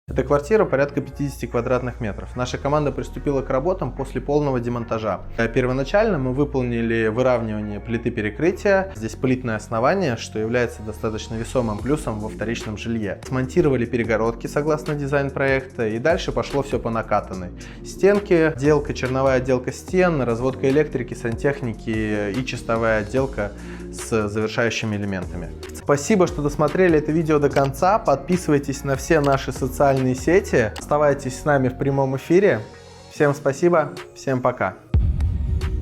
Эта квартира порядка 50 квадратных метров. Наша команда приступила к работам после полного демонтажа. Первоначально мы выполнили выравнивание плиты перекрытия. Здесь плитное основание, что является достаточно весомым плюсом во вторичном жилье. Смонтировали перегородки согласно дизайн-проекта, и дальше пошло все по накатанной. Стенки, отделка, черновая отделка стен, разводка электрики, сантехники и чистовая отделка с завершающими элементами. Спасибо, что досмотрели это видео до конца. Подписывайтесь на все наши социальные сети. Оставайтесь с нами в прямом эфире. Всем спасибо, всем пока.